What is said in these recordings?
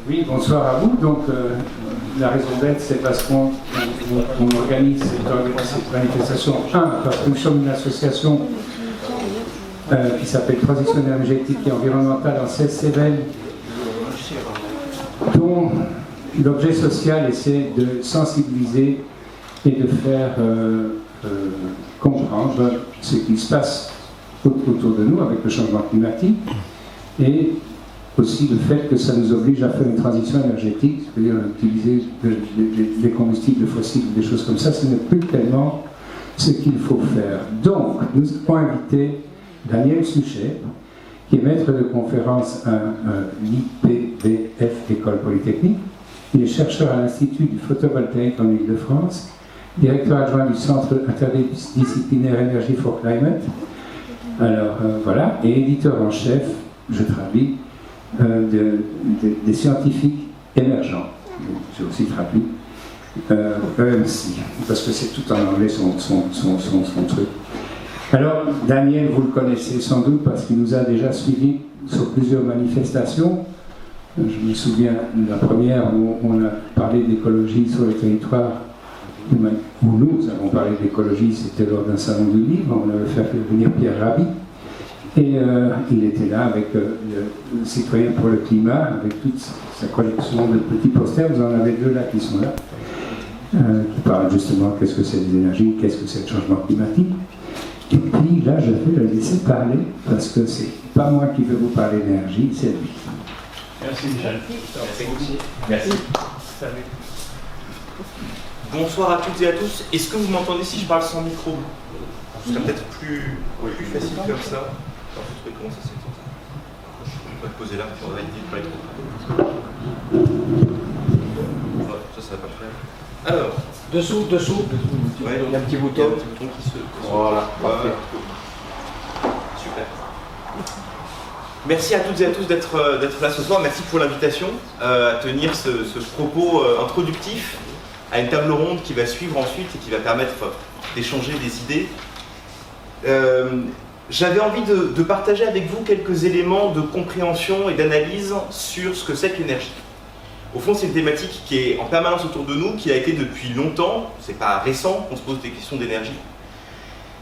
Oui, bonsoir à vous. Donc, la raison d'être, c'est parce qu'on organise cette manifestation. Parce que nous sommes une association qui s'appelle Transition énergétique et environnementale en 16 Cévennes, dont l'objet social essaie de sensibiliser et de faire comprendre ce qui se passe autour de nous avec le changement climatique et aussi le fait que ça nous oblige à faire une transition énergétique, c'est-à-dire utiliser des combustibles fossiles, des choses comme ça, ce n'est plus tellement ce qu'il faut faire. Donc, nous avons invité Daniel Suchet, qui est maître de conférence à l'IPVF École Polytechnique. Il est chercheur à l'Institut du photovoltaïque en Île-de-France, directeur adjoint du Centre interdisciplinaire Energy for Climate. Alors, voilà, et éditeur en chef, je traduis, des scientifiques émergents. J'ai aussi traduit EMC, parce que c'est tout en anglais son truc. Alors, Daniel, vous le connaissez sans doute parce qu'il nous a déjà suivis sur plusieurs manifestations. Je me souviens de la première où on a parlé d'écologie sur le territoire, où nous avons parlé d'écologie, c'était lors d'un salon du livre, on avait fait venir Pierre Rabhi. Et il était là avec le Citoyen pour le climat, avec toute sa collection de petits posters. Vous en avez deux là qui sont là, qui parlent justement qu'est-ce que c'est les énergies, qu'est-ce que c'est le changement climatique. Et puis là, je vais le laisser parler, parce que c'est pas moi qui vais vous parler d'énergie, c'est lui. Merci Michel. Merci. Merci. Salut. Bonsoir à toutes et à tous. Est-ce que vous m'entendez si je parle sans micro? Ce serait peut-être plus facile comme ça. Alors, vous trouvez comment ça s'est fait? On va le poser là, puis on va éviter de parler trop. Ouais, ça va pas faire. Alors. Dessous. Ouais, il y a un petit bouton. Il y a un petit bouton qui se. Voilà, parfait. Super. Merci à toutes et à tous d'être là ce soir. Merci pour l'invitation à tenir ce propos introductif à une table ronde qui va suivre ensuite et qui va permettre d'échanger des idées. J'avais envie de partager avec vous quelques éléments de compréhension et d'analyse sur ce que c'est que l'énergie. Au fond, c'est une thématique qui est en permanence autour de nous, qui a été depuis longtemps, c'est pas récent qu'on se pose des questions d'énergie.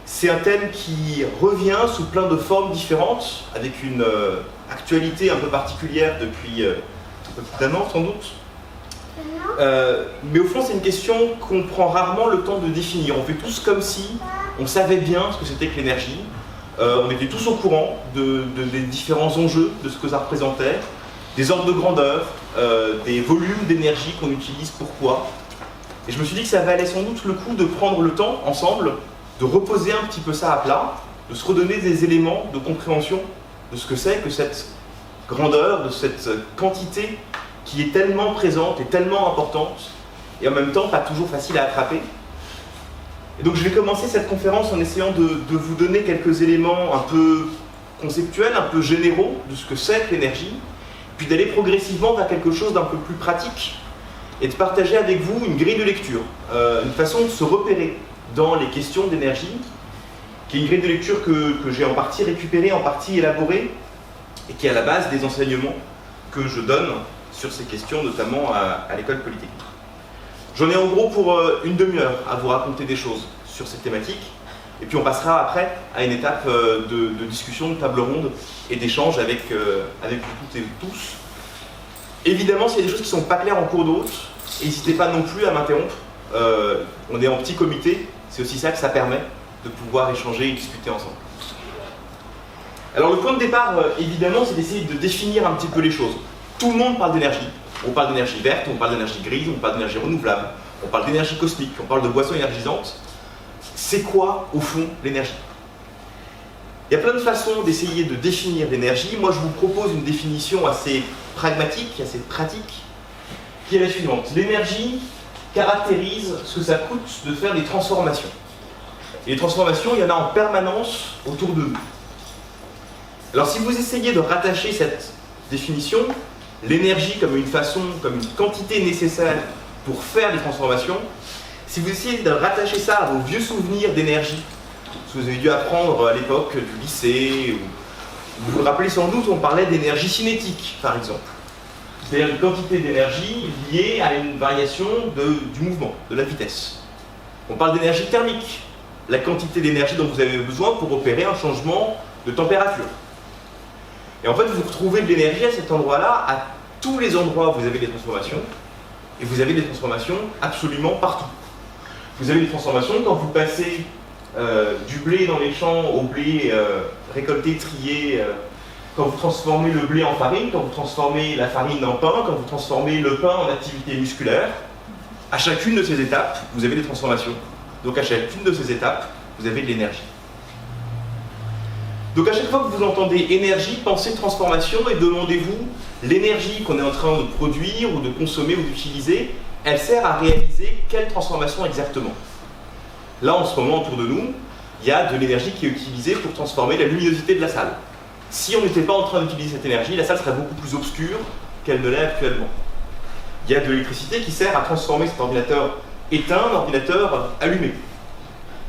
C'est un thème qui revient sous plein de formes différentes, avec une actualité un peu particulière depuis un peu plus d'un an sans doute. Mais au fond, c'est une question qu'on prend rarement le temps de définir. On fait tous comme si on savait bien ce que c'était que l'énergie. On était tous au courant des différents enjeux, de ce que ça représentait, des ordres de grandeur, des volumes d'énergie qu'on utilise, pourquoi. Et je me suis dit que ça valait sans doute le coup de prendre le temps, ensemble, de reposer un petit peu ça à plat, de se redonner des éléments de compréhension de ce que c'est que cette grandeur, de cette quantité qui est tellement présente et tellement importante, et en même temps pas toujours facile à attraper. Et donc je vais commencer cette conférence en essayant de vous donner quelques éléments un peu conceptuels, un peu généraux de ce que c'est que l'énergie, puis d'aller progressivement vers quelque chose d'un peu plus pratique, et de partager avec vous une grille de lecture, une façon de se repérer dans les questions d'énergie, qui est une grille de lecture que j'ai en partie récupérée, en partie élaborée, et qui est à la base des enseignements que je donne sur ces questions, notamment à l'école polytechnique. J'en ai en gros pour une demi-heure à vous raconter des choses sur cette thématique, et puis on passera après à une étape de discussion, de table ronde et d'échange avec vous toutes et tous. Évidemment, s'il y a des choses qui ne sont pas claires en cours de route, n'hésitez pas non plus à m'interrompre. On est en petit comité, c'est aussi ça que ça permet de pouvoir échanger et discuter ensemble. Alors le point de départ, évidemment, c'est d'essayer de définir un petit peu les choses. Tout le monde parle d'énergie. On parle d'énergie verte, on parle d'énergie grise, on parle d'énergie renouvelable, on parle d'énergie cosmique, on parle de boissons énergisantes. C'est quoi, au fond, l'énergie? Il y a plein de façons d'essayer de définir l'énergie. Moi, je vous propose une définition assez pragmatique, assez pratique, qui est la suivante. L'énergie caractérise ce que ça coûte de faire des transformations. Et les transformations, il y en a en permanence autour de nous. Alors si vous essayez de rattacher cette définition, l'énergie comme une façon, comme une quantité nécessaire pour faire des transformations, si vous essayez de rattacher ça à vos vieux souvenirs d'énergie, ce que vous avez dû apprendre à l'époque du lycée, ou vous vous rappelez sans doute, on parlait d'énergie cinétique, par exemple. C'est-à-dire une quantité d'énergie liée à une variation du mouvement, de la vitesse. On parle d'énergie thermique, la quantité d'énergie dont vous avez besoin pour opérer un changement de température. Et en fait, vous retrouvez de l'énergie à cet endroit-là, à tous les endroits où vous avez des transformations, et vous avez des transformations absolument partout. Vous avez des transformations quand vous passez du blé dans les champs au blé récolté, trié, quand vous transformez le blé en farine, quand vous transformez la farine en pain, quand vous transformez le pain en activité musculaire. À chacune de ces étapes, vous avez des transformations. Donc à chacune de ces étapes, vous avez de l'énergie. Donc à chaque fois que vous entendez énergie, pensez transformation et demandez-vous, l'énergie qu'on est en train de produire ou de consommer ou d'utiliser, elle sert à réaliser quelle transformation exactement? Là, en ce moment, autour de nous, il y a de l'énergie qui est utilisée pour transformer la luminosité de la salle. Si on n'était pas en train d'utiliser cette énergie, la salle serait beaucoup plus obscure qu'elle ne l'est actuellement. Il y a de l'électricité qui sert à transformer cet ordinateur éteint en ordinateur allumé.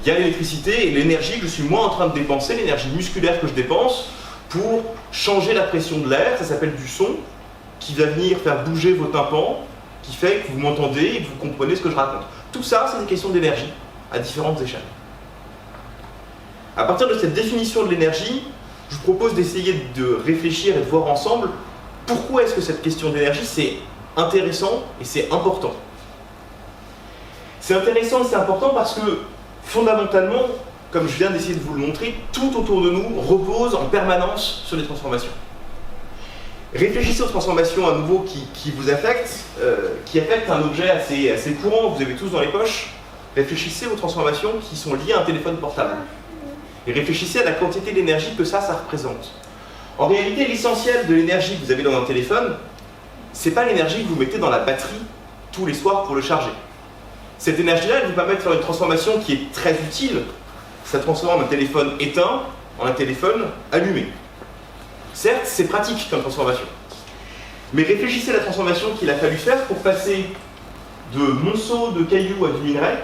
Il y a l'électricité et l'énergie que je suis moins en train de dépenser, l'énergie musculaire que je dépense, pour changer la pression de l'air, ça s'appelle du son, qui va venir faire bouger vos tympans, qui fait que vous m'entendez et que vous comprenez ce que je raconte. Tout ça, c'est des questions d'énergie, à différentes échelles. À partir de cette définition de l'énergie, je vous propose d'essayer de réfléchir et de voir ensemble pourquoi est-ce que cette question d'énergie, c'est intéressant et c'est important. C'est intéressant et c'est important parce que, fondamentalement, comme je viens d'essayer de vous le montrer, tout autour de nous repose en permanence sur les transformations. Réfléchissez aux transformations à nouveau qui vous affectent, qui affectent un objet assez courant, vous avez tous dans les poches. Réfléchissez aux transformations qui sont liées à un téléphone portable. Et réfléchissez à la quantité d'énergie que ça représente. En réalité, l'essentiel de l'énergie que vous avez dans un téléphone, c'est pas l'énergie que vous mettez dans la batterie tous les soirs pour le charger. Cette énergie-là, elle vous permet de faire une transformation qui est très utile. Ça transforme un téléphone éteint en un téléphone allumé. Certes, c'est pratique comme transformation. Mais réfléchissez à la transformation qu'il a fallu faire pour passer de monceaux de cailloux à du minerai,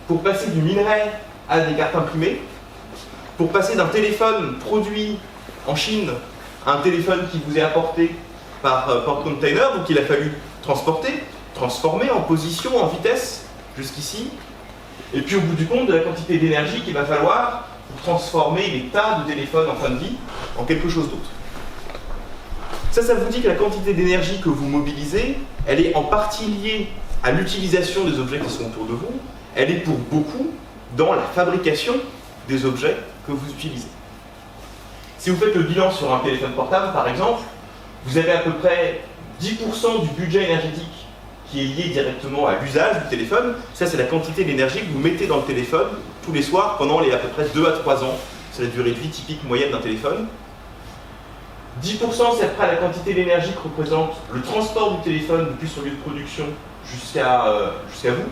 pour passer du minerai à des cartes imprimées, pour passer d'un téléphone produit en Chine à un téléphone qui vous est apporté par porte-container, donc il a fallu transporter, transformer en position, en vitesse, jusqu'ici, et puis au bout du compte de la quantité d'énergie qu'il va falloir pour transformer les tas de téléphones en fin de vie en quelque chose d'autre. Ça vous dit que la quantité d'énergie que vous mobilisez, elle est en partie liée à l'utilisation des objets qui sont autour de vous, elle est pour beaucoup dans la fabrication des objets que vous utilisez. Si vous faites le bilan sur un téléphone portable, par exemple, vous avez à peu près 10% du budget énergétique qui est lié directement à l'usage du téléphone. Ça, c'est la quantité d'énergie que vous mettez dans le téléphone tous les soirs pendant les à peu près 2 à 3 ans. C'est la durée de vie typique moyenne d'un téléphone. 10%, c'est à peu près la quantité d'énergie que représente le transport du téléphone depuis son lieu de production jusqu'à vous.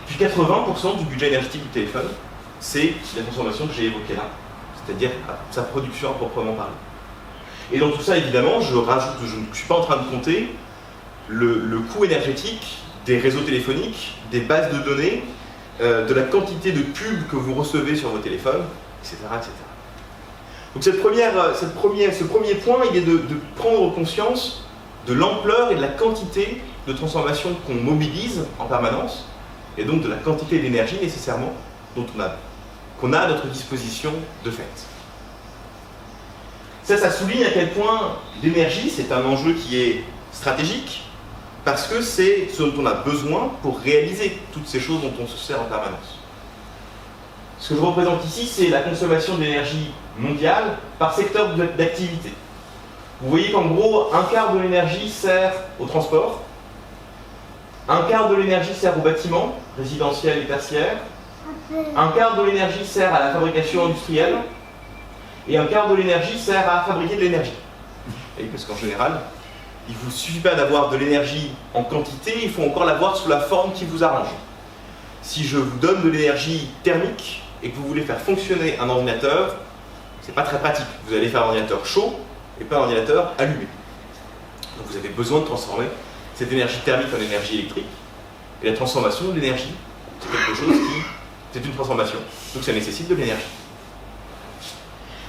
Puis 80% du budget énergétique du téléphone, c'est la transformation que j'ai évoquée là, c'est-à-dire sa production à proprement parler. Et dans tout ça, évidemment, je ne suis pas en train de compter le coût énergétique des réseaux téléphoniques, des bases de données, de la quantité de pubs que vous recevez sur vos téléphones, etc. etc. Donc ce premier point, il est de prendre conscience de l'ampleur et de la quantité de transformations qu'on mobilise en permanence, et donc de la quantité d'énergie nécessairement qu'on a à notre disposition de fait. Ça souligne à quel point l'énergie, c'est un enjeu qui est stratégique, parce que c'est ce dont on a besoin pour réaliser toutes ces choses dont on se sert en permanence. Ce que je représente ici, c'est la consommation d'énergie mondiale par secteur d'activité. Vous voyez qu'en gros, un quart de l'énergie sert au transport, un quart de l'énergie sert au bâtiment, résidentiel et tertiaire, un quart de l'énergie sert à la fabrication industrielle, et un quart de l'énergie sert à fabriquer de l'énergie. Et parce qu'en général, il ne vous suffit pas d'avoir de l'énergie en quantité, il faut encore l'avoir sous la forme qui vous arrange. Si je vous donne de l'énergie thermique et que vous voulez faire fonctionner un ordinateur, c'est pas très pratique. Vous allez faire un ordinateur chaud et pas un ordinateur allumé. Donc vous avez besoin de transformer cette énergie thermique en énergie électrique. Et la transformation de l'énergie, c'est quelque chose c'est une transformation. Donc ça nécessite de l'énergie.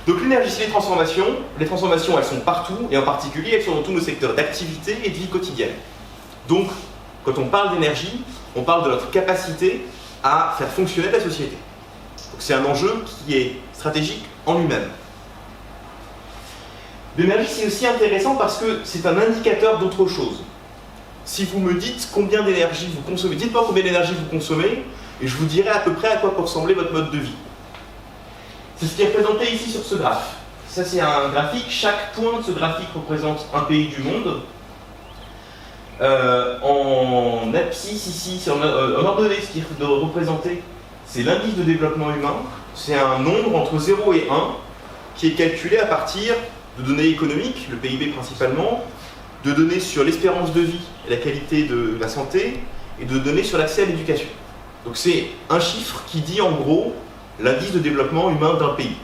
Donc l'énergie, c'est les transformations. Les transformations, elles sont partout, et en particulier, elles sont dans tous nos secteurs d'activité et de vie quotidienne. Donc, quand on parle d'énergie, on parle de notre capacité à faire fonctionner la société. Donc c'est un enjeu qui est stratégique en lui-même. L'énergie, c'est aussi intéressant parce que c'est un indicateur d'autre chose. Si vous me dites combien d'énergie vous consommez, dites-moi combien d'énergie vous consommez, et je vous dirai à peu près à quoi peut ressembler votre mode de vie. C'est ce qui est représenté ici sur ce graphe. Ça, c'est un graphique. Chaque point de ce graphique représente un pays du monde. En abscisse ici, en ordonnée, ce qui est représenté, c'est l'indice de développement humain. C'est un nombre entre 0 et 1 qui est calculé à partir de données économiques, le PIB principalement, de données sur l'espérance de vie et la qualité de la santé, et de données sur l'accès à l'éducation. Donc c'est un chiffre qui dit en gros l'indice de développement humain d'un pays,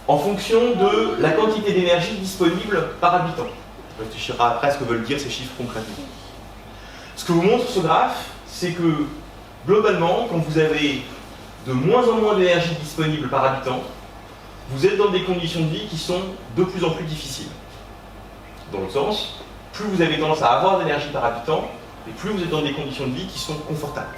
en fonction de la quantité d'énergie disponible par habitant. On réfléchira après à ce que veulent dire ces chiffres concrètement. Ce que vous montre ce graphe, c'est que globalement, quand vous avez de moins en moins d'énergie disponible par habitant, vous êtes dans des conditions de vie qui sont de plus en plus difficiles. Dans l'autre sens, plus vous avez tendance à avoir d'énergie par habitant, et plus vous êtes dans des conditions de vie qui sont confortables.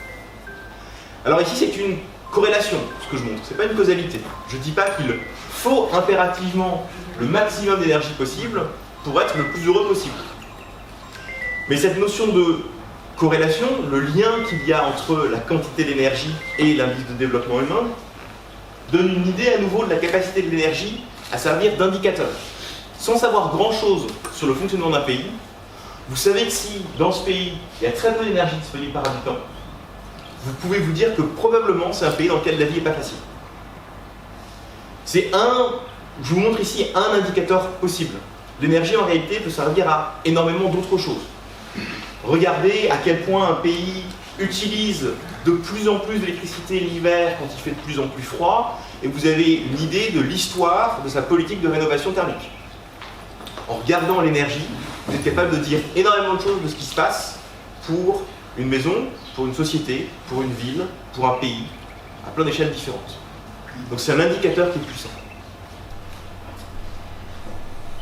Alors ici, c'est une corrélation, ce que je montre, c'est pas une causalité. Je ne dis pas qu'il faut impérativement le maximum d'énergie possible pour être le plus heureux possible. Mais cette notion de corrélation, le lien qu'il y a entre la quantité d'énergie et l'indice de développement humain, donne une idée à nouveau de la capacité de l'énergie à servir d'indicateur. Sans savoir grand-chose sur le fonctionnement d'un pays, vous savez que si dans ce pays il y a très peu d'énergie disponible par habitant, vous pouvez vous dire que probablement c'est un pays dans lequel la vie n'est pas facile. Je vous montre ici un indicateur possible. L'énergie en réalité peut servir à énormément d'autres choses. Regardez à quel point un pays utilise de plus en plus d'électricité l'hiver quand il fait de plus en plus froid, et vous avez une idée de l'histoire de sa politique de rénovation thermique. En regardant l'énergie, vous êtes capable de dire énormément de choses de ce qui se passe pour une maison, pour une société, pour une ville, pour un pays, à plein d'échelles différentes. Donc c'est un indicateur qui est puissant.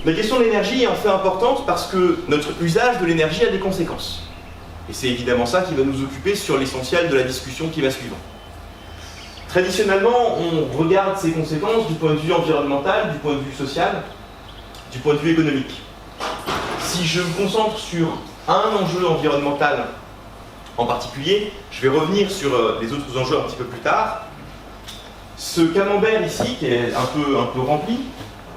La question de l'énergie est en fait importante parce que notre usage de l'énergie a des conséquences. Et c'est évidemment ça qui va nous occuper sur l'essentiel de la discussion qui va suivre. Traditionnellement, on regarde ces conséquences du point de vue environnemental, du point de vue social, du point de vue économique. Si je me concentre sur un enjeu environnemental en particulier, je vais revenir sur les autres enjeux un petit peu plus tard. Ce camembert ici, qui est un peu rempli,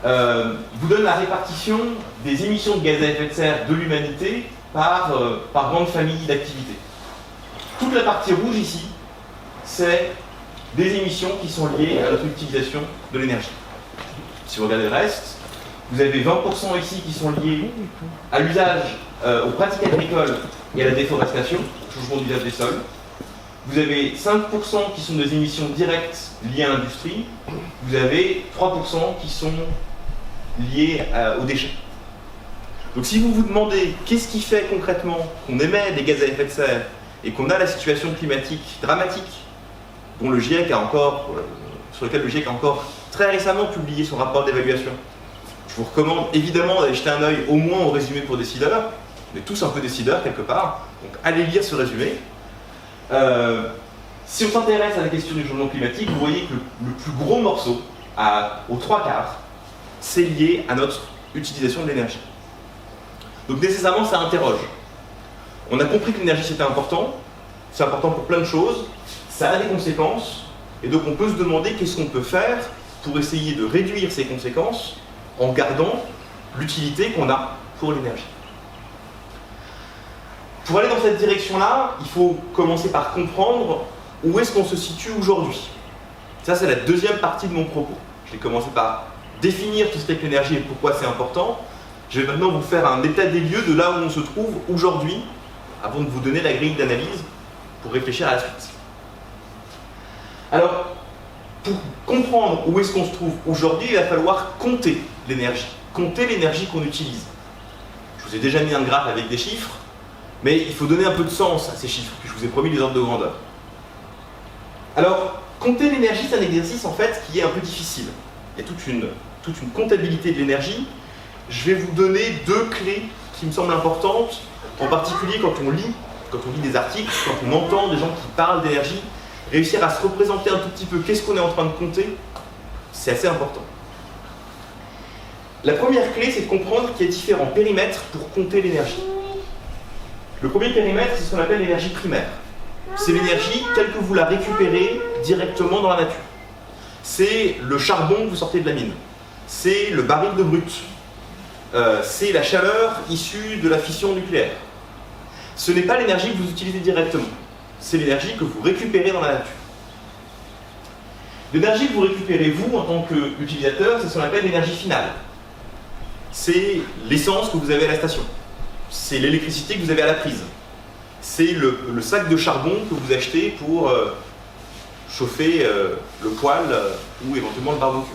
vous donne la répartition des émissions de gaz à effet de serre de l'humanité par grande famille d'activités. Toute la partie rouge ici, c'est des émissions qui sont liées à notre utilisation de l'énergie. Si vous regardez le reste, vous avez 20% ici qui sont liés à l'usage, aux pratiques agricoles et à la déforestation, changement d'usage des sols. Vous avez 5% qui sont des émissions directes liées à l'industrie. Vous avez 3% qui sont liés aux déchets. Donc si vous vous demandez qu'est-ce qui fait concrètement qu'on émet des gaz à effet de serre et qu'on a la situation climatique dramatique dont le GIEC sur lequel le GIEC a encore très récemment publié son rapport d'évaluation, je vous recommande évidemment d'aller jeter un œil au moins au résumé pour décideurs. On est tous un peu décideurs quelque part, donc allez lire ce résumé. Si on s'intéresse à la question du changement climatique, vous voyez que le plus gros morceau, aux 3/4, c'est lié à notre utilisation de l'énergie. Donc nécessairement ça interroge. On a compris que l'énergie c'était important, c'est important pour plein de choses, ça a des conséquences, et donc on peut se demander qu'est-ce qu'on peut faire pour essayer de réduire ces conséquences en gardant l'utilité qu'on a pour l'énergie. Pour aller dans cette direction-là, il faut commencer par comprendre où est-ce qu'on se situe aujourd'hui. Ça, c'est la deuxième partie de mon propos. Je vais commencer par définir tout ce qu'est l'énergie et pourquoi c'est important. Je vais maintenant vous faire un état des lieux de là où on se trouve aujourd'hui, avant de vous donner la grille d'analyse pour réfléchir à la suite. Alors, pour comprendre où est-ce qu'on se trouve aujourd'hui, il va falloir compter l'énergie qu'on utilise. Je vous ai déjà mis un graphe avec des chiffres, mais il faut donner un peu de sens à ces chiffres, puis je vous ai promis les ordres de grandeur. Alors, compter l'énergie, c'est un exercice en fait qui est un peu difficile. il y a toute une comptabilité de l'énergie. Je vais vous donner 2 clés qui me semblent importantes, en particulier quand on lit des articles, quand on entend des gens qui parlent d'énergie, réussir à se représenter un tout petit peu qu'est-ce qu'on est en train de compter, c'est assez important. La première clé, c'est de comprendre qu'il y a différents périmètres pour compter l'énergie. Le premier périmètre, c'est ce qu'on appelle l'énergie primaire. C'est l'énergie telle que vous la récupérez directement dans la nature. C'est le charbon que vous sortez de la mine. C'est le baril de brut. C'est la chaleur issue de la fission nucléaire. Ce n'est pas l'énergie que vous utilisez directement. C'est l'énergie que vous récupérez dans la nature. L'énergie que vous récupérez, vous, en tant qu'utilisateur, c'est ce qu'on appelle l'énergie finale. C'est l'essence que vous avez à la station. C'est l'électricité que vous avez à la prise. C'est le sac de charbon que vous achetez pour chauffer le poêle ou éventuellement le barbecue.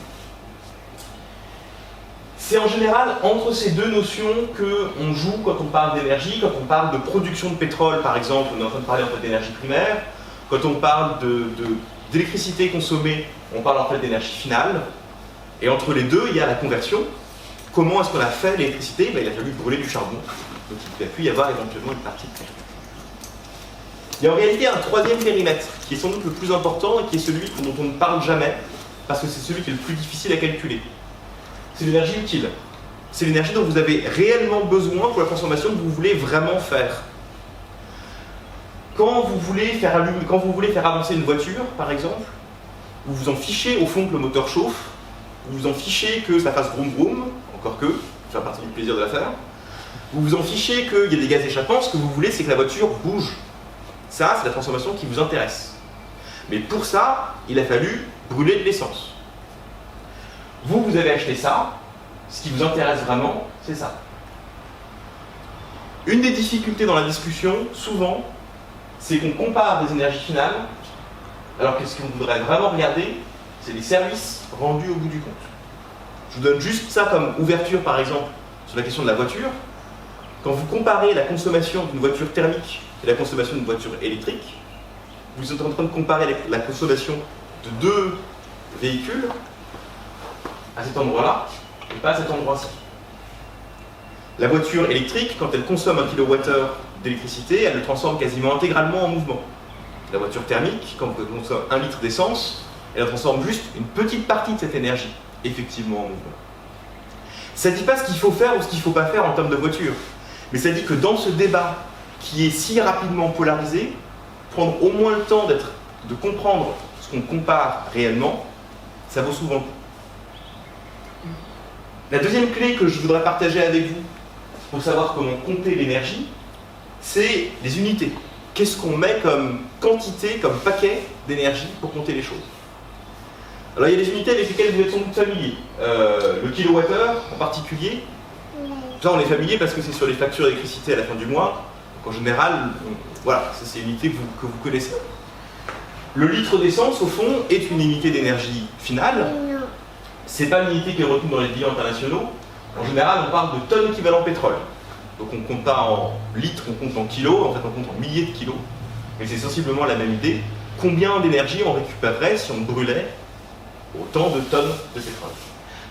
C'est en général entre ces deux notions qu'on joue quand on parle d'énergie, quand on parle de production de pétrole par exemple, on est en train de parler en fait d'énergie primaire, quand on parle d'électricité consommée, on parle en fait d'énergie finale, et entre les deux il y a la conversion. Comment est-ce qu'on a fait l'électricité? Il a fallu brûler du charbon, donc il a pu y avoir éventuellement une partie de conversion. Il y a en réalité un troisième périmètre qui est sans doute le plus important et qui est celui dont on ne parle jamais, parce que c'est celui qui est le plus difficile à calculer. C'est l'énergie utile. C'est l'énergie dont vous avez réellement besoin pour la consommation que vous voulez vraiment faire. Quand vous voulez faire avancer une voiture, par exemple, vous vous en fichez au fond que le moteur chauffe, vous vous en fichez que ça fasse vroom vroom, encore que, ça fait partie du plaisir de la faire, vous vous en fichez qu'il y a des gaz échappants, ce que vous voulez c'est que la voiture bouge. Ça, c'est la transformation qui vous intéresse. Mais pour ça, il a fallu brûler de l'essence. Vous avez acheté ça, ce qui vous intéresse vraiment, c'est ça. Une des difficultés dans la discussion, souvent, c'est qu'on compare des énergies finales, alors que ce qu'on voudrait vraiment regarder, c'est les services rendus au bout du compte. Je vous donne juste ça comme ouverture, par exemple, sur la question de la voiture. Quand vous comparez la consommation d'une voiture thermique et la consommation d'une voiture électrique, vous êtes en train de comparer la consommation de 2 véhicules à cet endroit-là, et pas à cet endroit-ci. La voiture électrique, quand elle consomme 1 kWh d'électricité, elle le transforme quasiment intégralement en mouvement. La voiture thermique, quand elle consomme 1 litre d'essence, elle transforme juste une petite partie de cette énergie, effectivement, en mouvement. Ça ne dit pas ce qu'il faut faire ou ce qu'il ne faut pas faire en termes de voiture, mais ça dit que dans ce débat qui est si rapidement polarisé, prendre au moins le temps de comprendre ce qu'on compare réellement, ça vaut souvent le coup. La deuxième clé que je voudrais partager avec vous pour savoir comment compter l'énergie, c'est les unités. Qu'est-ce qu'on met comme quantité, comme paquet d'énergie pour compter les choses? Alors il y a des unités avec lesquelles vous êtes sans doute familier. Le kilowattheure en particulier, ça on est familier parce que c'est sur les factures d'électricité à la fin du mois. Donc en général, voilà, ça c'est une unité que vous connaissez. Le litre d'essence, au fond, est une unité d'énergie finale. C'est pas l'unité qui est retenue dans les bilans internationaux. En général, on parle de tonnes équivalent pétrole. Donc on ne compte pas en litres, on compte en kilos, en fait on compte en milliers de kilos. Mais c'est sensiblement la même idée. Combien d'énergie on récupérerait si on brûlait autant de tonnes de pétrole?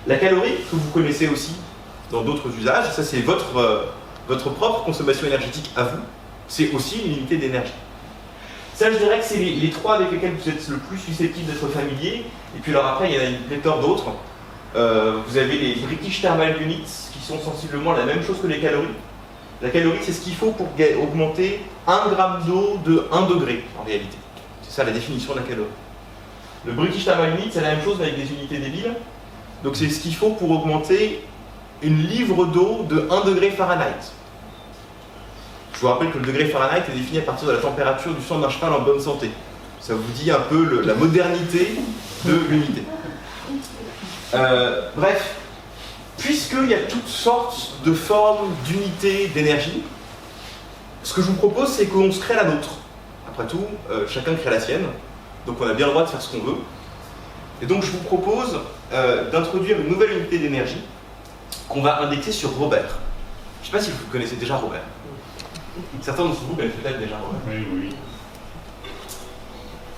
La calorie, que vous connaissez aussi dans d'autres usages, ça c'est votre propre consommation énergétique à vous, c'est aussi une unité d'énergie. Ça, je dirais que c'est les trois avec lesquels vous êtes le plus susceptible d'être familier. Et puis alors après, il y en a une pléthore d'autres. Vous avez les British Thermal Units, qui sont sensiblement la même chose que les calories. La calorie, c'est ce qu'il faut pour augmenter 1 gramme d'eau de 1 degré, en réalité. C'est ça la définition de la calorie. Le British Thermal Unit, c'est la même chose avec des unités débiles. Donc c'est ce qu'il faut pour augmenter une livre d'eau de 1 degré Fahrenheit. Je vous rappelle que le degré Fahrenheit est défini à partir de la température du sang d'un cheval en bonne santé. Ça vous dit un peu la modernité de l'unité. Bref, puisqu'il y a toutes sortes de formes d'unités d'énergie, ce que je vous propose, c'est qu'on se crée la nôtre. Après tout, chacun crée la sienne, donc on a bien le droit de faire ce qu'on veut. Et donc je vous propose d'introduire une nouvelle unité d'énergie qu'on va indexer sur Robert. Je ne sais pas si vous connaissez déjà Robert. Certains d'entre vous connaissent peut-être déjà Robert. Oui, oui.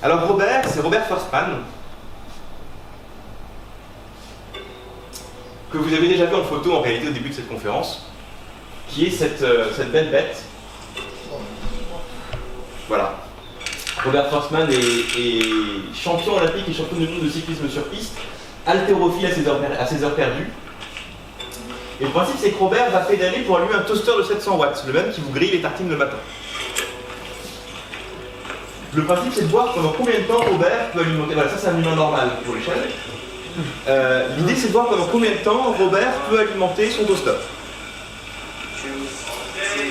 Alors Robert, c'est Robert Firstman. que vous avez déjà vu en photo en réalité au début de cette conférence, qui est cette belle bête. Voilà. Robert Forstmann est champion olympique et champion du monde de cyclisme sur piste, haltérophile à ses heures perdues. Et le principe, c'est que Robert va pédaler pour allumer un toaster de 700 watts, le même qui vous grille les tartines le matin. Le principe, c'est de voir pendant combien de temps Robert peut alimenter. Voilà, ça c'est un humain normal pour l'échelle. L'idée, c'est de voir pendant combien de temps Robert peut alimenter son toaster.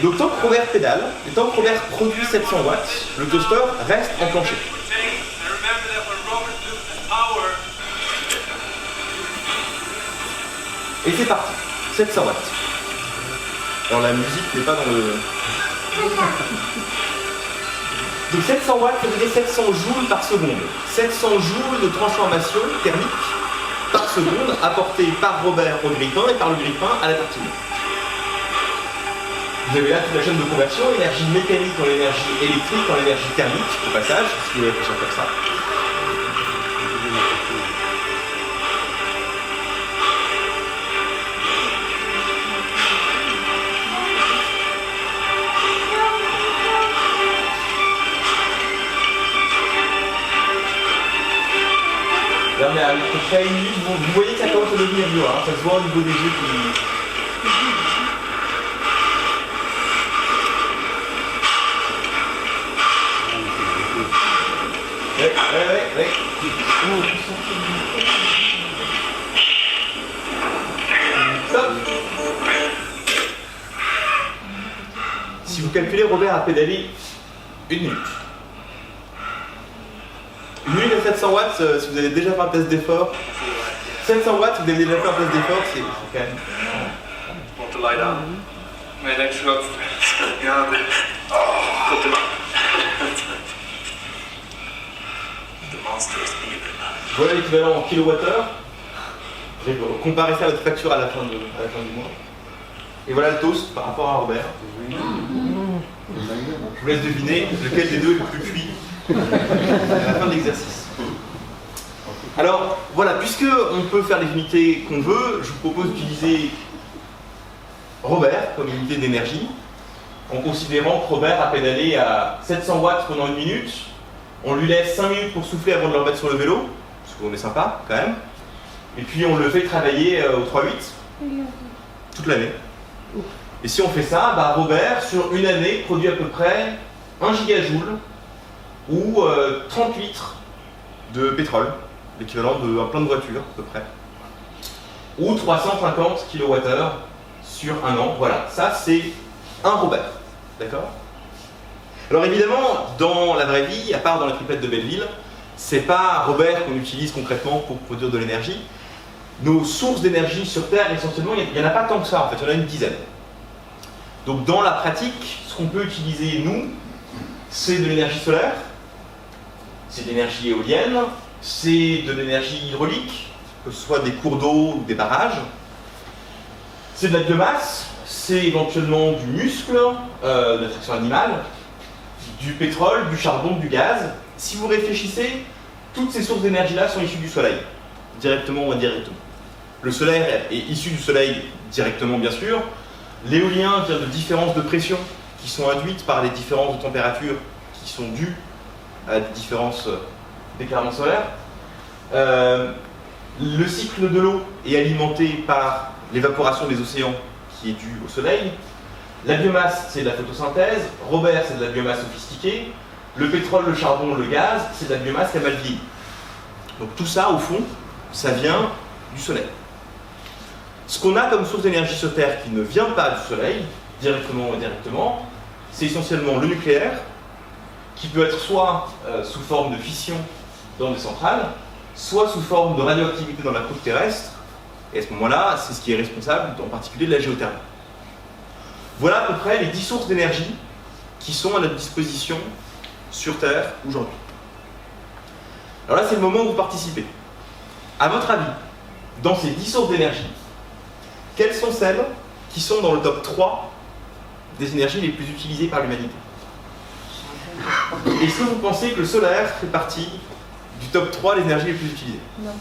Donc tant que Robert pédale, et tant que Robert produit 700 watts, le toaster reste enclenché. Et c'est parti, 700 watts. Alors la musique n'est pas dans le... Donc 700 watts, ça veut dire 700 joules par seconde. 700 joules de transformation thermique par seconde apportée par Robert au grille-pain et par le grille-pain à la tartine. Vous avez là toute la chaîne de conversion, énergie mécanique en énergie électrique, en énergie thermique, au passage, si vous voulez réfléchir comme ça. Là on est à peu près une minute, vous voyez que ça commence à devenir dur, hein, ça se voit au niveau des yeux qui... Ouais. Stop. Si vous calculez, Robert a pédalé 1 minute. 1 minute à 700 watts, si vous avez déjà fait un test d'effort. 700 watts, vous avez déjà fait un test d'effort, c'est quand même... Want to lie down? Mijn nek schat. Ja, tot de Voilà l'équivalent en kilowattheure. Je vais comparer ça à votre facture à la fin du mois. Et voilà le toast par rapport à Robert. Je vous laisse deviner lequel des deux est le plus cuit à la fin de l'exercice. Alors voilà, puisque on peut faire les unités qu'on veut, je vous propose d'utiliser Robert comme unité d'énergie, en considérant que Robert a pédalé à 700 watts pendant 1 minute. On lui laisse 5 minutes pour souffler avant de le remettre sur le vélo, parce qu'on est sympa quand même. Et puis on le fait travailler au 3-8 toute l'année. Et si on fait ça, bah Robert, sur une année, produit à peu près 1 gigajoule ou 30 litres de pétrole, l'équivalent d'un plein de voiture à peu près. Ou 350 kWh sur un an. Voilà, ça c'est un Robert. D'accord ? Alors évidemment, dans la vraie vie, à part dans la triplette de Belleville, c'est pas Robert qu'on utilise concrètement pour produire de l'énergie. Nos sources d'énergie sur Terre, essentiellement, il n'y en a pas tant que ça, en fait, il y en a une dizaine. Donc dans la pratique, ce qu'on peut utiliser, nous, c'est de l'énergie solaire, c'est de l'énergie éolienne, c'est de l'énergie hydraulique, que ce soit des cours d'eau ou des barrages, c'est de la biomasse, c'est éventuellement du muscle, de la traction animale, du pétrole, du charbon, du gaz. Si vous réfléchissez, toutes ces sources d'énergie-là sont issues du soleil, directement ou indirectement. Le solaire est issu du soleil directement, bien sûr. L'éolien vient de différences de pression qui sont induites par les différences de température qui sont dues à des différences d'éclairement solaire. Le cycle de l'eau est alimenté par l'évaporation des océans qui est due au soleil. La biomasse, c'est de la photosynthèse. Robert, c'est de la biomasse sophistiquée. Le pétrole, le charbon, le gaz, c'est de la biomasse qui a mal vieilli. Donc tout ça, au fond, ça vient du soleil. Ce qu'on a comme source d'énergie sur Terre qui ne vient pas du soleil, directement ou indirectement, c'est essentiellement le nucléaire, qui peut être soit sous forme de fission dans des centrales, soit sous forme de radioactivité dans la croûte terrestre. Et à ce moment-là, c'est ce qui est responsable, en particulier de la géothermie. Voilà à peu près les 10 sources d'énergie qui sont à notre disposition sur Terre aujourd'hui. Alors là, c'est le moment où vous participez. À votre avis, dans ces 10 sources d'énergie, quelles sont celles qui sont dans le top 3 des énergies les plus utilisées par l'humanité? Est-ce que vous pensez que le solaire fait partie du top 3 des énergies les plus utilisées? Non.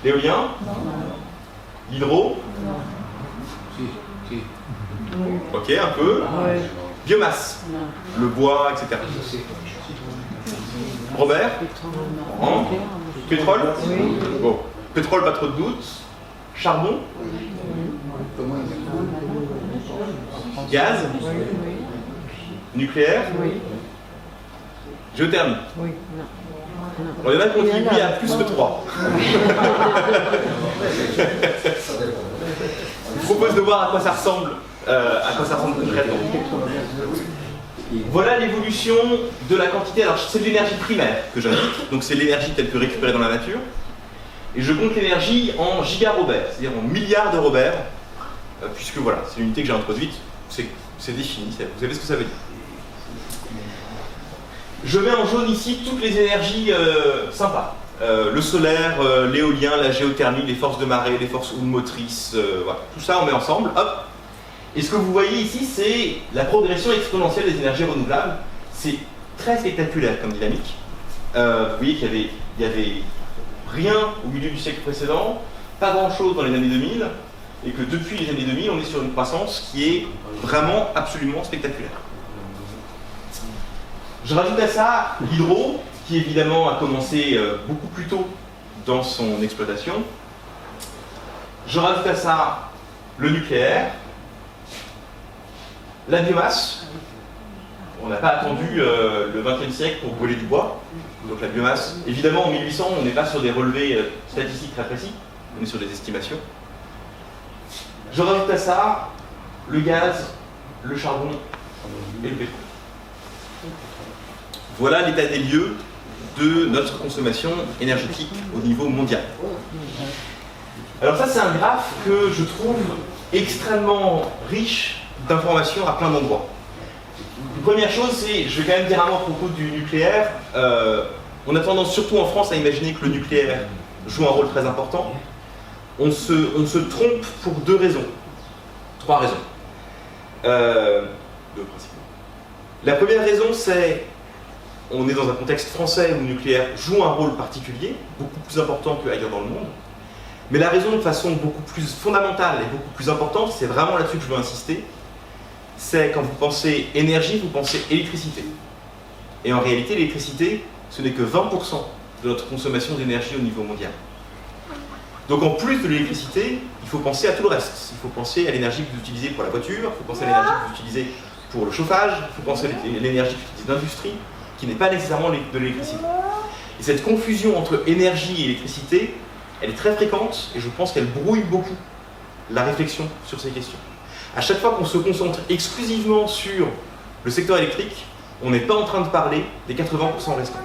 L'éolien? Non. L'hydro? Ok, un peu. Biomasse? Le bois, etc. Robert? Non. Pétrole? Bon. Pétrole, pas trop de doute. Charbon? Gaz? Nucléaire? Géothermie? On y en a qui contribué à plus que 3. Je vous propose de voir à quoi ça ressemble concrètement. Voilà l'évolution de la quantité. Alors c'est de l'énergie primaire que j'indique, donc c'est l'énergie telle que récupérée dans la nature. Et je compte l'énergie en gigaroberts, c'est-à-dire en milliards de roberts, puisque voilà, c'est l'unité que j'ai introduite, c'est défini, vous savez ce que ça veut dire. Je mets en jaune ici toutes les énergies sympas. Le solaire, l'éolien, la géothermie, les forces de marée, les forces motrices, voilà. Tout ça on met ensemble, hop. Et ce que vous voyez ici, c'est la progression exponentielle des énergies renouvelables. C'est très spectaculaire comme dynamique. Vous voyez qu'il y avait rien au milieu du siècle précédent, pas grand-chose dans les années 2000, et que depuis les années 2000, on est sur une croissance qui est vraiment absolument spectaculaire. Je rajoute à ça l'hydro, qui évidemment a commencé beaucoup plus tôt dans son exploitation. Je rajoute à ça le nucléaire, la biomasse. On n'a pas attendu le XXe siècle pour brûler du bois. Donc la biomasse, évidemment en 1800, on n'est pas sur des relevés statistiques très précis, on est sur des estimations. Je rajoute à ça le gaz, le charbon et le pétrole. Voilà l'état des lieux de notre consommation énergétique au niveau mondial. Alors ça, c'est un graphe que je trouve extrêmement riche d'informations à plein d'endroits. Première chose, c'est, je vais quand même dire un mot à propos du nucléaire. On a tendance, surtout en France, à imaginer que le nucléaire joue un rôle très important. On se trompe pour deux raisons. Trois raisons. Deux principalement. La première raison, c'est on est dans un contexte français où le nucléaire joue un rôle particulier, beaucoup plus important qu'ailleurs dans le monde. Mais la raison de façon beaucoup plus fondamentale et beaucoup plus importante, c'est vraiment là-dessus que je veux insister, c'est quand vous pensez énergie, vous pensez électricité. Et en réalité, l'électricité, ce n'est que 20% de notre consommation d'énergie au niveau mondial. Donc en plus de l'électricité, il faut penser à tout le reste. Il faut penser à l'énergie que vous utilisez pour la voiture, il faut penser à l'énergie que vous utilisez pour le chauffage, il faut penser à l'énergie que vous utilisez d'industrie, qui n'est pas nécessairement de l'électricité. Et cette confusion entre énergie et électricité, elle est très fréquente et je pense qu'elle brouille beaucoup la réflexion sur ces questions. À chaque fois qu'on se concentre exclusivement sur le secteur électrique, on n'est pas en train de parler des 80% restants.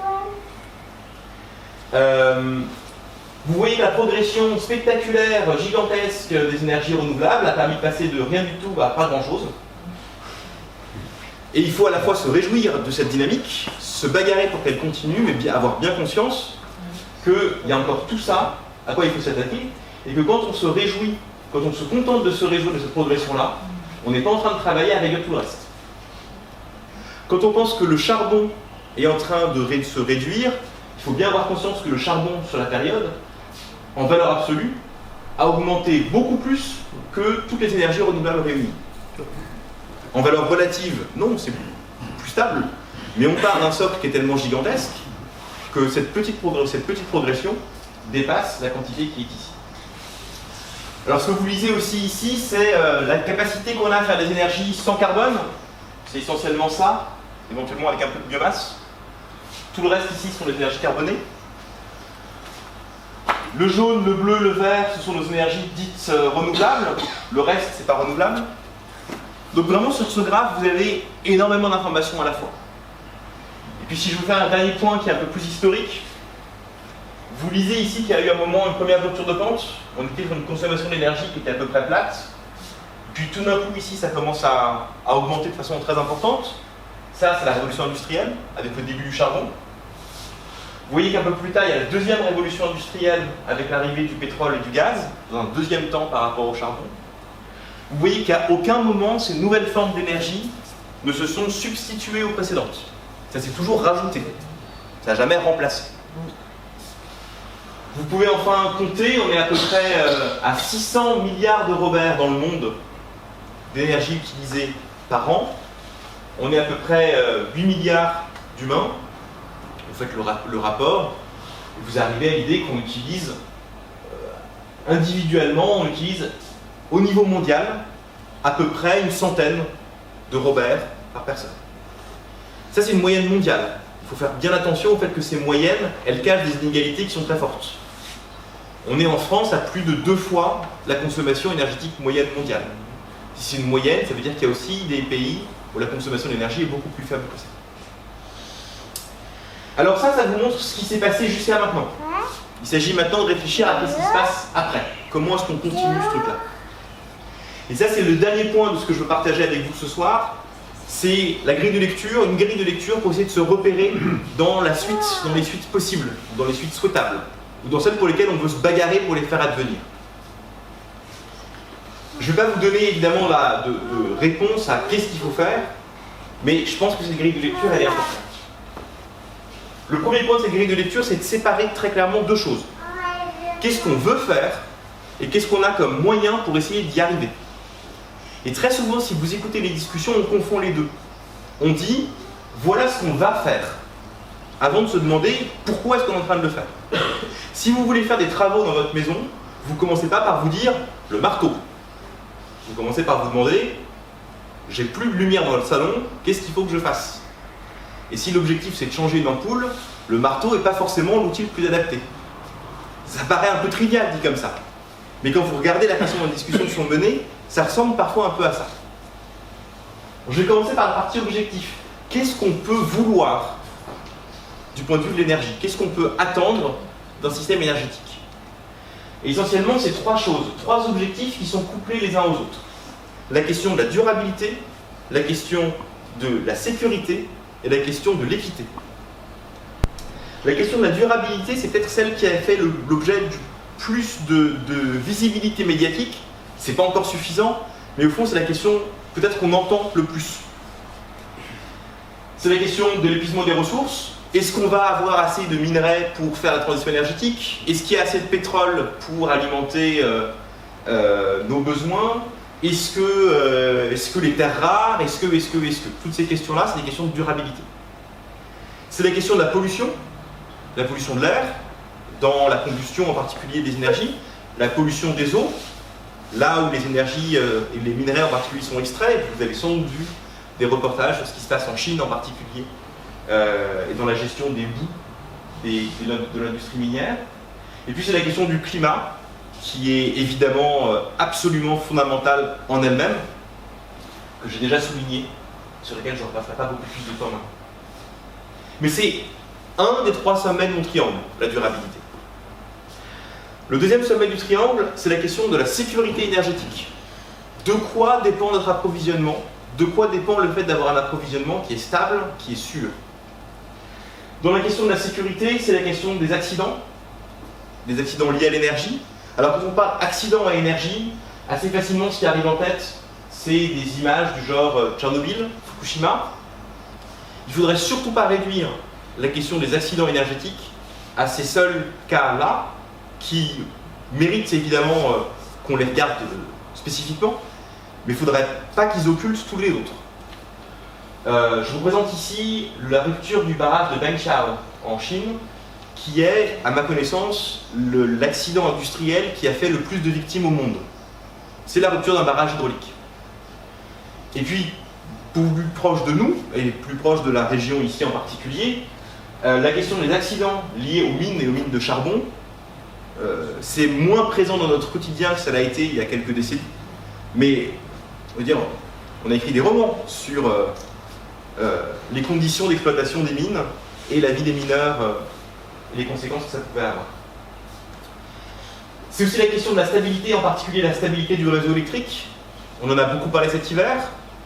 Vous voyez la progression spectaculaire, gigantesque des énergies renouvelables a permis de passer de rien du tout à pas grand-chose. Et il faut à la fois se réjouir de cette dynamique, se bagarrer pour qu'elle continue, mais bien, avoir bien conscience qu'il y a encore tout ça à quoi il faut s'attaquer, et que quand on se réjouit, quand on se contente de se réjouir de cette progression-là, on n'est pas en train de travailler à régler tout le reste. Quand on pense que le charbon est en train de se réduire, il faut bien avoir conscience que le charbon, sur la période, en valeur absolue, a augmenté beaucoup plus que toutes les énergies renouvelables réunies. En valeur relative, non, c'est plus stable, mais on part d'un socle qui est tellement gigantesque que cette petite progression dépasse la quantité qui est ici. Alors ce que vous lisez aussi ici, c'est la capacité qu'on a à faire des énergies sans carbone. C'est essentiellement ça, éventuellement avec un peu de biomasse. Tout le reste ici sont des énergies carbonées. Le jaune, le bleu, le vert, ce sont nos énergies dites renouvelables. Le reste, c'est pas renouvelable. Donc vraiment sur ce graphe, vous avez énormément d'informations à la fois. Et puis si je vous fais un dernier point qui est un peu plus historique, vous lisez ici qu'il y a eu un moment, une première rupture de pente. On était sur une consommation d'énergie qui était à peu près plate. Puis tout d'un coup ici, ça commence à augmenter de façon très importante. Ça, c'est la révolution industrielle, avec le début du charbon. Vous voyez qu'un peu plus tard, il y a la deuxième révolution industrielle avec l'arrivée du pétrole et du gaz, dans un deuxième temps par rapport au charbon. Vous voyez qu'à aucun moment, ces nouvelles formes d'énergie ne se sont substituées aux précédentes. Ça s'est toujours rajouté. Ça n'a jamais remplacé. Vous pouvez enfin compter, on est à peu près à 600 milliards de Robert dans le monde d'énergie utilisée par an. On est à peu près 8 milliards d'humains. Vous faites le rapport, et vous arrivez à l'idée qu'on utilise individuellement, on utilise au niveau mondial à peu près une centaine de Robert par personne. Ça, c'est une moyenne mondiale. Il faut faire bien attention au fait que ces moyennes, elles cachent des inégalités qui sont très fortes. On est en France à plus de 2 fois la consommation énergétique moyenne mondiale. Si c'est une moyenne, ça veut dire qu'il y a aussi des pays où la consommation d'énergie est beaucoup plus faible que ça. Alors ça vous montre ce qui s'est passé jusqu'à maintenant. Il s'agit maintenant de réfléchir à ce qui se passe après. Comment est-ce qu'on continue ce truc-là? Et ça, c'est le dernier point de ce que je veux partager avec vous ce soir. C'est la grille de lecture, une grille de lecture pour essayer de se repérer dans la suite, dans les suites possibles, dans les suites souhaitables, ou dans celles pour lesquelles on veut se bagarrer pour les faire advenir. Je ne vais pas vous donner évidemment de réponse à qu'est-ce qu'il faut faire, mais je pense que cette grille de lecture, elle est importante. Le premier point de cette grille de lecture, c'est de séparer très clairement 2 choses. Qu'est-ce qu'on veut faire et qu'est-ce qu'on a comme moyen pour essayer d'y arriver. Et très souvent, si vous écoutez les discussions, on confond les deux. On dit, voilà ce qu'on va faire, avant de se demander pourquoi est-ce qu'on est en train de le faire. Si vous voulez faire des travaux dans votre maison, vous ne commencez pas par vous dire le marteau. Vous commencez par vous demander, j'ai plus de lumière dans le salon, qu'est-ce qu'il faut que je fasse? Et si l'objectif c'est de changer une ampoule, le marteau n'est pas forcément l'outil le plus adapté. Ça paraît un peu trivial dit comme ça. Mais quand vous regardez la façon dont les discussions sont menées, ça ressemble parfois un peu à ça. Je vais commencer par la partie objectif. Qu'est-ce qu'on peut vouloir du point de vue de l'énergie? Qu'est-ce qu'on peut attendre d'un système énergétique? Et essentiellement, c'est 3 choses, 3 objectifs qui sont couplés les uns aux autres. La question de la durabilité, la question de la sécurité et la question de l'équité. La question de la durabilité, c'est peut-être celle qui a fait l'objet du plus de visibilité médiatique. C'est pas encore suffisant, mais au fond, c'est la question peut-être qu'on entend le plus. C'est la question de l'épuisement des ressources. Est-ce qu'on va avoir assez de minerais pour faire la transition énergétique? Est-ce qu'il y a assez de pétrole pour alimenter nos besoins? Est-ce que les terres rares? Est-ce que toutes ces questions-là, c'est des questions de durabilité. C'est la question de la pollution de l'air, dans la combustion en particulier des énergies, la pollution des eaux, là où les énergies et les minerais en particulier sont extraits. Vous avez sans doute vu des reportages sur ce qui se passe en Chine en particulier, et dans la gestion des boues de l'industrie minière. Et puis c'est la question du climat, qui est évidemment absolument fondamentale en elle-même, que j'ai déjà souligné, sur laquelle je ne repasserai pas beaucoup plus de temps maintenant. Mais c'est un des 3 sommets de mon triangle, la durabilité. Le deuxième sommet du triangle, c'est la question de la sécurité énergétique. De quoi dépend notre approvisionnement? De quoi dépend le fait d'avoir un approvisionnement qui est stable, qui est sûr? Dans la question de la sécurité, c'est la question des accidents liés à l'énergie. Alors quand on parle accident à énergie, assez facilement ce qui arrive en tête, c'est des images du genre Tchernobyl, Fukushima. Il ne faudrait surtout pas réduire la question des accidents énergétiques à ces seuls cas-là, qui méritent évidemment qu'on les regarde spécifiquement, mais il ne faudrait pas qu'ils occultent tous les autres. Je vous présente ici la rupture du barrage de Bengchao en Chine, qui est, à ma connaissance, l'accident industriel qui a fait le plus de victimes au monde. C'est la rupture d'un barrage hydraulique. Et puis, plus proche de nous, et plus proche de la région ici en particulier, la question des accidents liés aux mines et aux mines de charbon, c'est moins présent dans notre quotidien que ça l'a été il y a quelques décennies. Mais, on a écrit des romans sur les conditions d'exploitation des mines et la vie des mineurs et les conséquences que ça pouvait avoir. C'est aussi la question de la stabilité, en particulier la stabilité du réseau électrique. On en a beaucoup parlé cet hiver,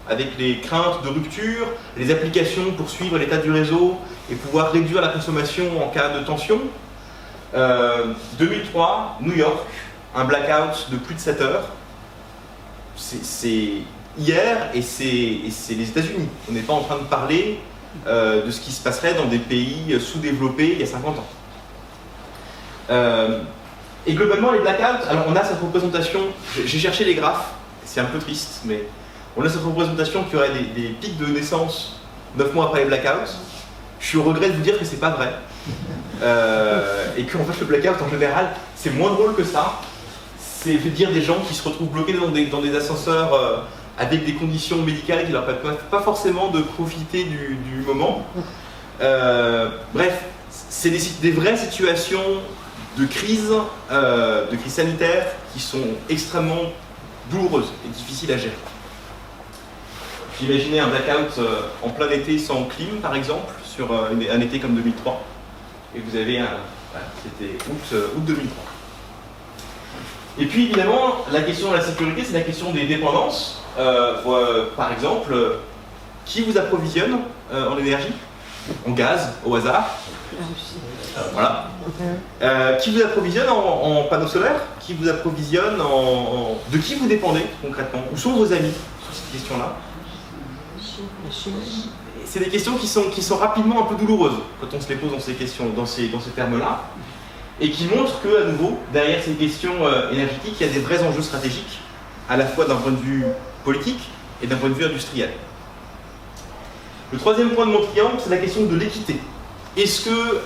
avec les craintes de rupture, les applications pour suivre l'état du réseau et pouvoir réduire la consommation en cas de tension. 2003, New York, un blackout de plus de 7 heures. C'est hier et c'est les États-Unis. On n'est pas en train de parler de ce qui se passerait dans des pays sous-développés il y a 50 ans. Et globalement, les blackouts, alors on a cette représentation, j'ai cherché les graphes, c'est un peu triste, mais on a cette représentation qu'il y aurait des pics de naissance 9 mois après les blackouts. Je suis au regret de vous dire que c'est pas vrai. Et qu'en fait, le blackout en général, c'est moins drôle que ça. C'est de dire des gens qui se retrouvent bloqués dans des ascenseurs avec des conditions médicales qui leur permettent pas forcément de profiter du moment. Bref, c'est des vraies situations de crise sanitaire qui sont extrêmement douloureuses et difficiles à gérer. J'imaginais un blackout en plein été sans clim, par exemple, sur un été comme 2003. Et vous avez c'était août 2003. Et puis évidemment, la question de la sécurité, c'est la question des dépendances. Par exemple, qui vous approvisionne en énergie? En gaz, au hasard. Voilà. Qui vous approvisionne en panneaux solaires? Qui vous approvisionne de qui vous dépendez concrètement? Où sont vos amis sur cette question-là? C'est des questions qui sont rapidement un peu douloureuses quand on se les pose dans ces questions, dans ces termes-là, et qui montrent que, à nouveau, derrière ces questions énergétiques, il y a des vrais enjeux stratégiques, à la fois d'un point de vue politique et d'un point de vue industriel. Le troisième point de mon triangle, c'est la question de l'équité. Est-ce que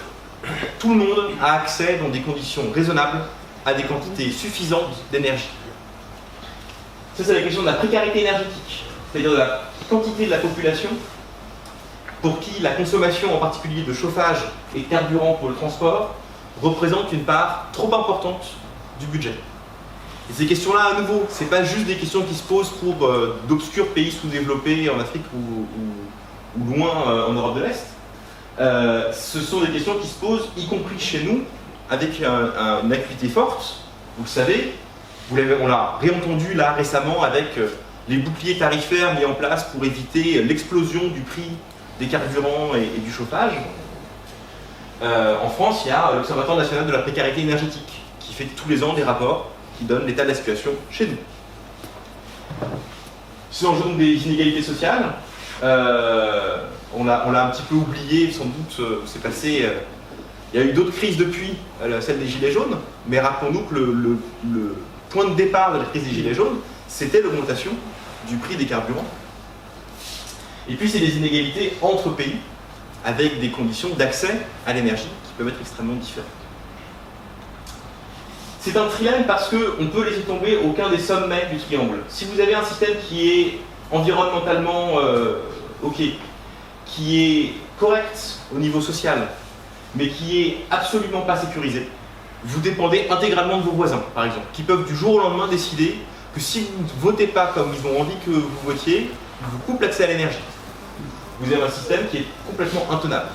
tout le monde a accès, dans des conditions raisonnables, à des quantités suffisantes d'énergie? Ça, c'est la question de la précarité énergétique, c'est-à-dire de la quantité de la population pour qui la consommation, en particulier de chauffage et de carburant pour le transport, représente une part trop importante du budget. Et ces questions-là, à nouveau, ce n'est pas juste des questions qui se posent pour d'obscurs pays sous-développés en Afrique ou loin en Europe de l'Est. Ce sont des questions qui se posent, y compris chez nous, avec une acuité forte. Vous le savez, on l'a réentendu là récemment avec les boucliers tarifaires mis en place pour éviter l'explosion du prix des carburants et du chauffage. En France, il y a l'Observatoire national de la précarité énergétique qui fait tous les ans des rapports qui donnent l'état de la situation chez nous. C'est l'enjeu des inégalités sociales. On l'a un petit peu oublié, sans doute, c'est passé. Il y a eu d'autres crises depuis, celle des Gilets jaunes, mais rappelons-nous que le point de départ de la crise des Gilets jaunes, c'était l'augmentation du prix des carburants. Et puis, c'est des inégalités entre pays, avec des conditions d'accès à l'énergie qui peuvent être extrêmement différentes. C'est un trilemme parce qu'on peut laisser tomber aucun des sommets du triangle. Si vous avez un système qui est environnementalement OK, qui est correct au niveau social, mais qui est absolument pas sécurisé, vous dépendez intégralement de vos voisins, par exemple, qui peuvent du jour au lendemain décider que si vous ne votez pas comme ils ont envie que vous votiez, ils vous coupent l'accès à l'énergie. Vous avez un système qui est complètement intenable.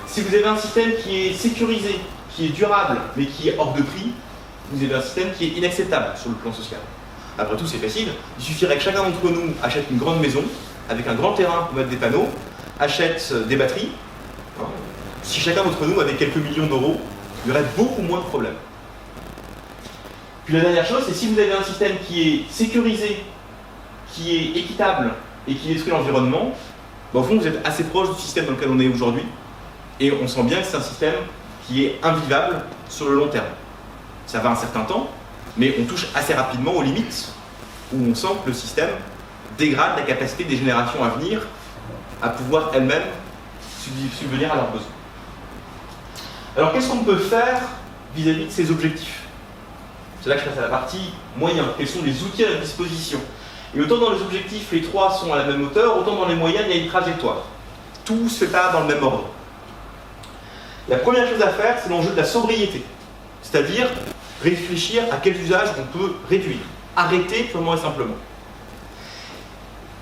Si vous avez un système qui est sécurisé, qui est durable, mais qui est hors de prix, vous avez un système qui est inacceptable sur le plan social. Après tout, c'est facile. Il suffirait que chacun d'entre nous achète une grande maison, avec un grand terrain pour mettre des panneaux, achète des batteries. Si chacun d'entre nous avait quelques millions d'euros, il y aurait beaucoup moins de problèmes. Puis la dernière chose, c'est si vous avez un système qui est sécurisé, qui est équitable et qui détruit l'environnement, au fond, vous êtes assez proche du système dans lequel on est aujourd'hui. Et on sent bien que c'est un système qui est invivable sur le long terme. Ça va un certain temps, mais on touche assez rapidement aux limites où on sent que le système dégrade la capacité des générations à venir à pouvoir elles-mêmes subvenir à leurs besoins. Alors qu'est-ce qu'on peut faire vis-à-vis de ces objectifs? C'est là que je passe à la partie moyens. Quels sont les outils à notre disposition? Et autant dans les objectifs, les trois sont à la même hauteur, autant dans les moyens, il y a une trajectoire. Tout se fait pas dans le même ordre. La première chose à faire, c'est l'enjeu de la sobriété. C'est-à-dire réfléchir à quels usages on peut réduire. Arrêter purement et simplement.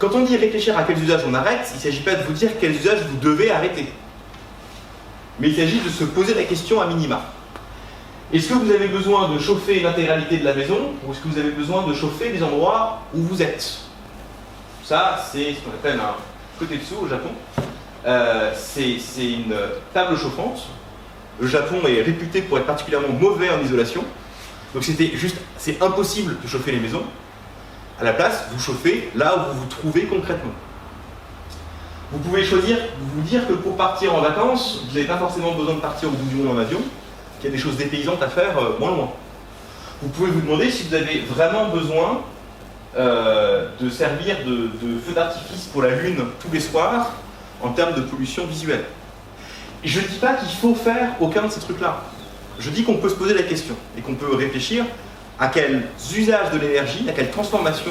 Quand on dit réfléchir à quels usages on arrête, il ne s'agit pas de vous dire quels usages vous devez arrêter. Mais il s'agit de se poser la question à minima. Est-ce que vous avez besoin de chauffer l'intégralité de la maison ou est-ce que vous avez besoin de chauffer les endroits où vous êtes? Ça, c'est ce qu'on appelle un côté dessous au Japon. C'est une table chauffante. Le Japon est réputé pour être particulièrement mauvais en isolation. Donc c'est impossible de chauffer les maisons. À la place, vous chauffez là où vous vous trouvez concrètement. Vous pouvez choisir, vous dire que pour partir en vacances, vous n'avez pas forcément besoin de partir au bout du monde en avion. qu'il y a des choses dépaysantes à faire moins loin. Vous pouvez vous demander si vous avez vraiment besoin de servir de feu d'artifice pour la Lune tous les soirs en termes de pollution visuelle. Et je ne dis pas qu'il faut faire aucun de ces trucs-là. Je dis qu'on peut se poser la question et qu'on peut réfléchir à quels usages de l'énergie, à quelle transformation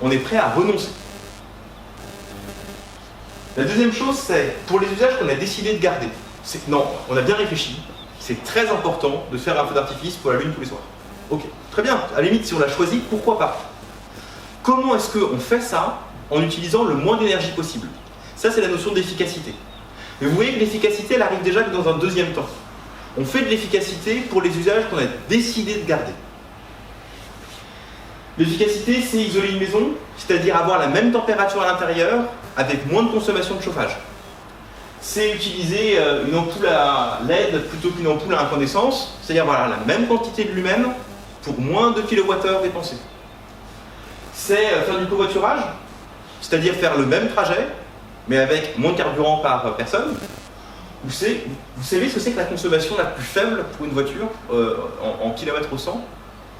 on est prêt à renoncer. La deuxième chose, c'est pour les usages qu'on a décidé de garder. Non, on a bien réfléchi. C'est très important de faire un feu d'artifice pour la Lune tous les soirs. Ok, très bien. À la limite, si on l'a choisi, pourquoi pas? Comment est-ce qu'on fait ça en utilisant le moins d'énergie possible? Ça, c'est la notion d'efficacité. Mais vous voyez que l'efficacité, elle arrive déjà que dans un deuxième temps. On fait de l'efficacité pour les usages qu'on a décidé de garder. L'efficacité, c'est isoler une maison, c'est-à-dire avoir la même température à l'intérieur avec moins de consommation de chauffage. C'est utiliser une ampoule à LED plutôt qu'une ampoule à incandescence, c'est-à-dire voilà, la même quantité de lumen pour moins de kWh dépensés. C'est faire du covoiturage, c'est-à-dire faire le même trajet, mais avec moins de carburant par personne. Vous savez ce que c'est que la consommation la plus faible pour une voiture en kilomètres au 100?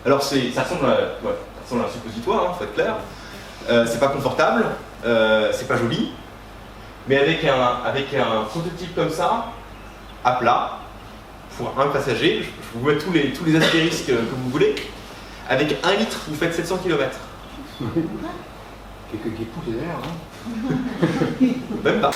Alors ça ressemble à un suppositoire, hein, faut être clair. C'est pas confortable, c'est pas joli, mais avec un prototype comme ça, à plat, pour un passager, je vous mets tous les astérisques que vous voulez, avec 1 litre, vous faites 700 km. Quelques qui poussent derrière, hein. Même pas.